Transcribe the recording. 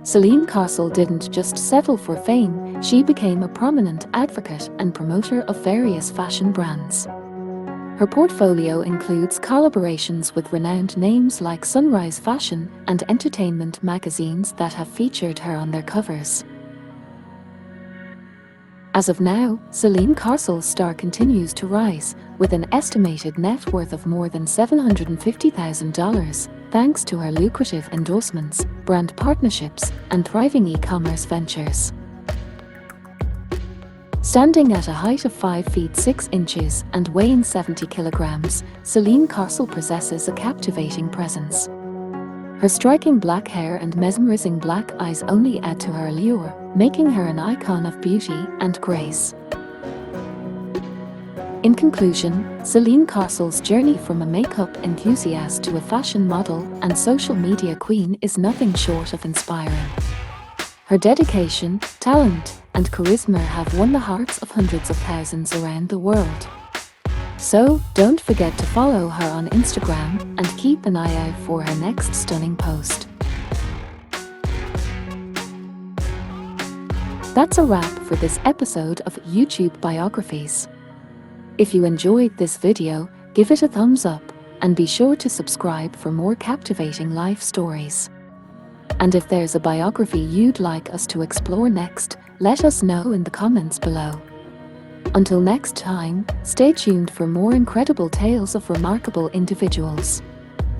Selene Castle didn't just settle for fame, she became a prominent advocate and promoter of various fashion brands. Her portfolio includes collaborations with renowned names like Sunrise Fashion and entertainment magazines that have featured her on their covers. As of now, Selene Castle's star continues to rise, with an estimated net worth of more than $750,000, thanks to her lucrative endorsements, brand partnerships, and thriving e-commerce ventures. Standing at a height of 5 feet 6 inches and weighing 70 kilograms, Selene Castle possesses a captivating presence. Her striking black hair and mesmerizing black eyes only add to her allure, making her an icon of beauty and grace. In conclusion, Selene Castle's journey from a makeup enthusiast to a fashion model and social media queen is nothing short of inspiring. Her dedication, talent, and charisma have won the hearts of hundreds of thousands around the world. So, don't forget to follow her on Instagram and keep an eye out for her next stunning post. That's a wrap for this episode of YouTube Biographies. If you enjoyed this video, give it a thumbs up and be sure to subscribe for more captivating life stories. And if there's a biography you'd like us to explore next, let us know in the comments below. Until next time, stay tuned for more incredible tales of remarkable individuals.